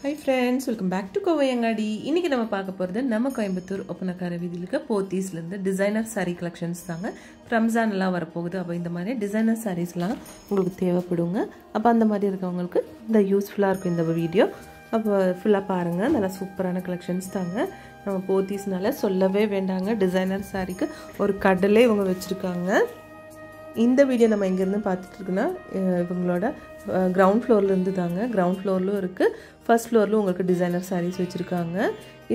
Hi friends, welcome back to Kovayangadi. இன்னைக்கு நம்ம பார்க்க போறது நம்ம கோயம்புத்தூர் ஒப்பனக்கார வீதியில இருக்க போத்தீஸ்ல இருந்து டிசைனர் saree collections தாங்க. ரம்ஜான் எல்லாம் வர போகுது. அப்ப இந்த மாதிரி டிசைனர் sareesலாம் உங்களுக்கு தேவைப்படுங்க. அப்ப அந்த மாதிரி இருக்கவங்களுக்கு இந்த யூஸ்ஃபுல்லா இருக்கும் இந்த வீடியோ. அப்ப ஃபுல்லா பாருங்க. நல்ல சூப்பரான collections தாங்க. நம்ம போத்தீஸ்னால சொல்லவே வேண்டாங்க. டிசைனர் sareeக்கு ஒரு கடலே இவங்க வச்சிருக்காங்க. இந்த வீடியோ நம்ம எங்க இருந்து பார்த்துட்டு இருக்கோம்னா இவங்களோட கிரவுண்ட் ஃப்ளோர்ல இருந்து தாங்க. கிரவுண்ட் ஃப்ளோர்லயும் இருக்கு, ஃபர்ஸ்ட் ஃப்ளோர்ல உங்களுக்கு டிசைனர் sarees வச்சிருக்காங்க.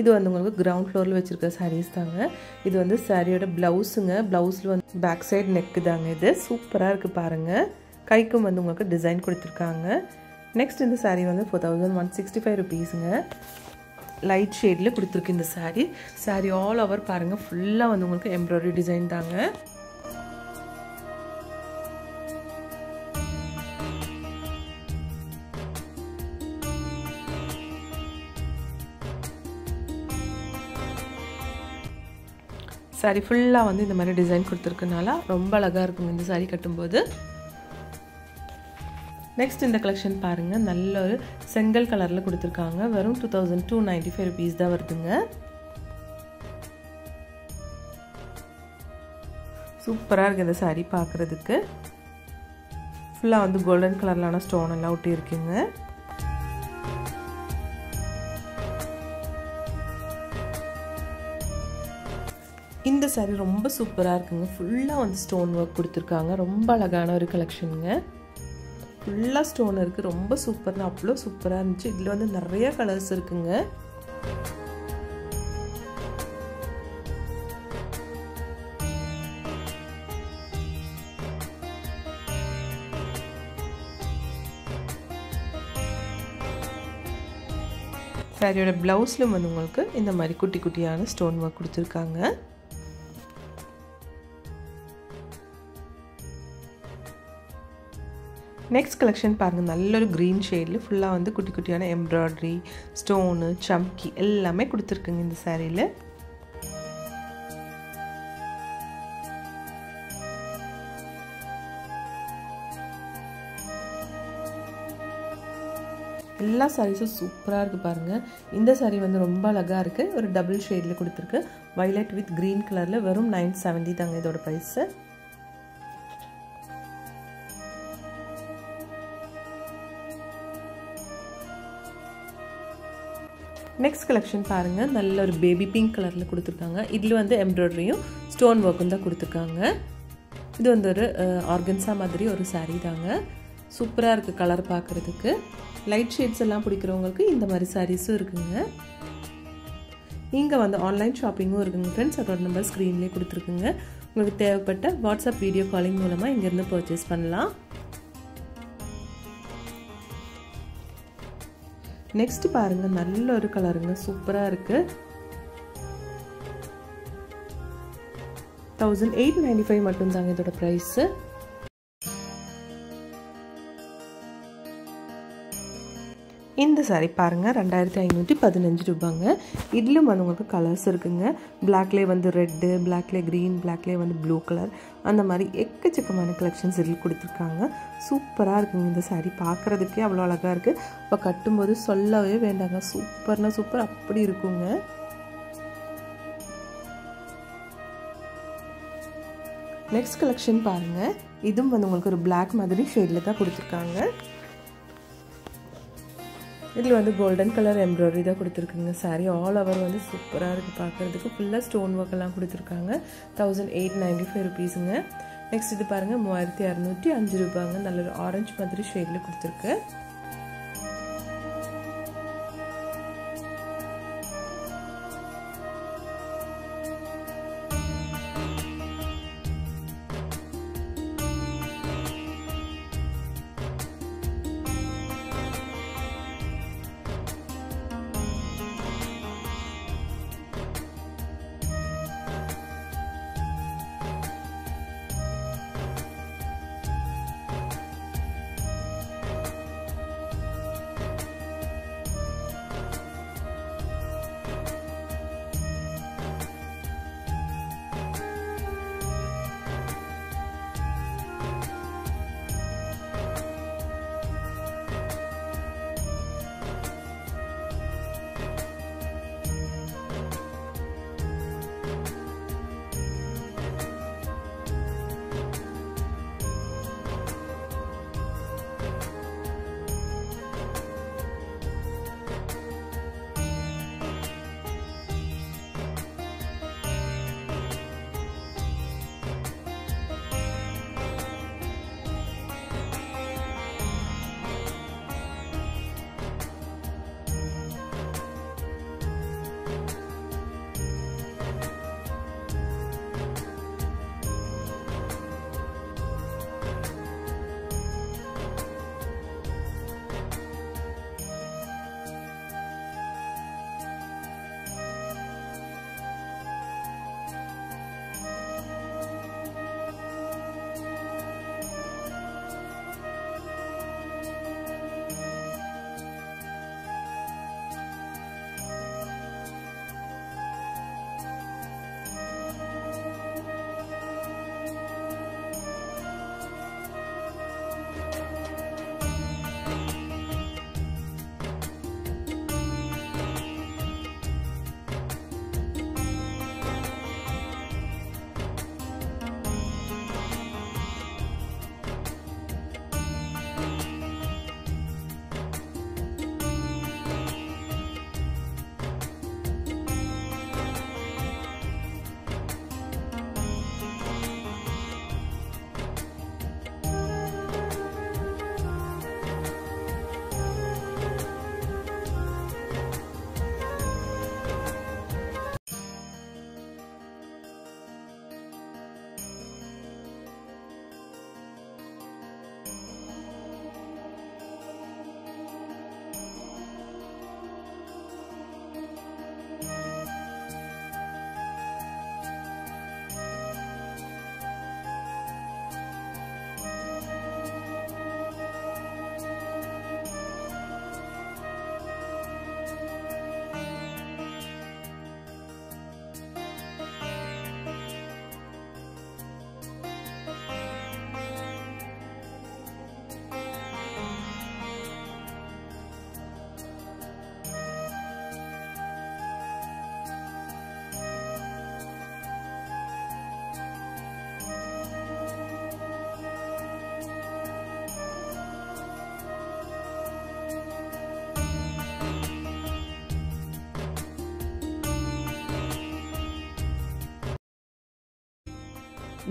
இது வந்து உங்களுக்கு கிரவுண்ட் ஃப்ளோர்ல வச்சிருக்க sarees தாங்க. இது வந்து சாரியோட பிளவுஸ்ங்க. பிளவுஸ்ல வந்து பேக் சைடு நெக் தாங்க. இது சூப்பரா இருக்கு பாருங்க. கைக்கும் வந்து உங்களுக்கு டிசைன் கொடுத்திருக்காங்க. நெக்ஸ்ட் இந்த saree வந்து 4165 ரூபீஸ்ங்க. லைட் ஷேட்ல கொடுத்திருக்கு இந்த saree ஆல் ஓவர் பாருங்க. ஃபுல்லா வந்து உங்களுக்கு எம்ப்ராய்டரி டிசைன் தாங்க. saree ஃபுல்லா வந்து இந்த மாதிரி டிசைன் கொடுத்திருக்கனால ரொம்ப அழகா இருக்கும் இந்த saree கட்டும்போது. நெக்ஸ்ட் இந்த கலெக்ஷன் பாருங்க. நல்ல ஒரு செங்கல் கலர்ல கொடுத்திருக்காங்க. வெறும் 2295 ரூபீஸ் தான் வருதுங்க. சூப்பரா இருக்கு இந்த saree பார்க்கிறதுக்கு. ஃபுல்லா வந்து கோல்டன் கலர்லான ஸ்டோன் எல்லாம் ஒட்டி இருக்குங்க. இந்த saree ரொம்ப சூப்பரா இருக்குங்க. ஃபுல்லா வந்து ஸ்டோன் வர்க் கொடுத்திருக்காங்க. ரொம்ப அழகான ஒரு கலெக்ஷனுங்க. ஃபுல்லா ஸ்டோன் இருக்கு. ரொம்ப சூப்பர்னா அவ்வளோ சூப்பரா இருந்துச்சு. இதுல வந்து நிறைய கலர்ஸ் இருக்குங்க. சாரியோட பிளவுஸ்ல வந்து உங்களுக்கு இந்த மாதிரி குட்டி குட்டியான ஸ்டோன் வர்க் கொடுத்திருக்காங்க. நெக்ஸ்ட் கலெக்ஷன் பாருங்க. நல்ல ஒரு கிரீன் ஷேட்ல ஃபுல்லா வந்து குட்டி குட்டியான எம்ப்ராய்டரி, ஸ்டோன், சம்கி எல்லாமே கொடுத்திருக்குங்க இந்த சாரியில. எல்லா சாரீஸும் சூப்பரா இருக்கு பாருங்க. இந்த saree வந்து ரொம்ப அழகா இருக்கு. ஒரு டபுள் ஷேட்ல கொடுத்திருக்கு. வயலட் வித் கிரீன் கலர்ல வெறும் 970 தாங்க இதோட பிரைஸ். நெக்ஸ்ட் கலெக்ஷன் பாருங்க. நல்ல ஒரு பேபி பிங்க் கலர்ல கொடுத்திருக்காங்க. இதுல வந்து எம்ப்ராய்டரியும் ஸ்டோன் வர்க்கும் தான் கொடுத்திருக்காங்க. இது வந்து ஒரு ஆர்கன்சா மாதிரி ஒரு saree தாங்க. சூப்பரா இருக்கு கலர் பார்க்கிறதுக்கு. லைட் ஷேட்ஸ் எல்லாம் பிடிக்கிறவங்களுக்கு இந்த மாதிரி சாரீஸும் இருக்குங்க. இங்க வந்து ஆன்லைன் ஷாப்பிங்கும் இருக்குங்க ஃப்ரெண்ட்ஸ். அதோட நம்பர் ஸ்க்ரீன்லேயே கொடுத்துருக்குங்க. உங்களுக்கு தேவைப்பட்ட வாட்ஸ்அப் வீடியோ காலிங் மூலமா இங்கேருந்து பர்ச்சேஸ் பண்ணலாம். நெக்ஸ்ட் பாருங்க. நல்ல ஒரு கலருங்க. சூப்பரா இருக்கு. 1895 மட்டும் தாங்க இதோட பிரைஸ். இந்த saree பாருங்க 2515 ரூபாங்க. இதுலயும் வந்து உங்களுக்கு கலர்ஸ் இருக்குங்க. பிளாக்லேயே வந்து ரெட்டு, பிளாக்லேயே கிரீன், பிளாக்லேயே வந்து ப்ளூ கலர், அந்த மாதிரி எக்கச்சக்கமான கலெக்ஷன்ஸ் இதில் கொடுத்துருக்காங்க. சூப்பராக இருக்குங்க இந்த saree பார்க்குறதுக்கே அவ்வளோ அழகாக இருக்குது. இப்போ கட்டும்போது சொல்லவே வேண்டாங்க. சூப்பர்னா சூப்பர் அப்படி இருக்குங்க. நெக்ஸ்ட் கலெக்ஷன் பாருங்க. இதுவும் வந்து உங்களுக்கு ஒரு பிளாக் மாதிரி ஷேடில் தான் கொடுத்துருக்காங்க. இதில் வந்து கோல்டன் கலர் எம்ப்ராய்டரி தான் கொடுத்துருக்குங்க. saree ஆல் ஓவர் வந்து சூப்பராக இருக்குது பார்க்குறதுக்கு. ஃபுல்லாக ஸ்டோன் ஒர்க் எல்லாம் கொடுத்துருக்காங்க. 1895 ரூபீஸுங்க. நெக்ஸ்ட் இது பாருங்கள் 3605 ரூபாங்க. நல்ல ஒரு ஆரஞ்சு மாதிரி ஷேடில் கொடுத்துருக்கு.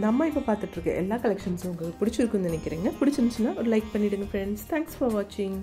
நம்ம இப்போ பார்த்துட்ருக்க எல்லா கலெக்ஷன்ஸும் உங்களுக்கு பிடிச்சிருக்குன்னு நினைக்கிறேங்க. பிடிச்சிருந்துச்சுன்னா ஒரு லைக் பண்ணிவிடுங்க ஃப்ரெண்ட்ஸ். தேங்க்ஸ் ஃபார் வாட்சிங்.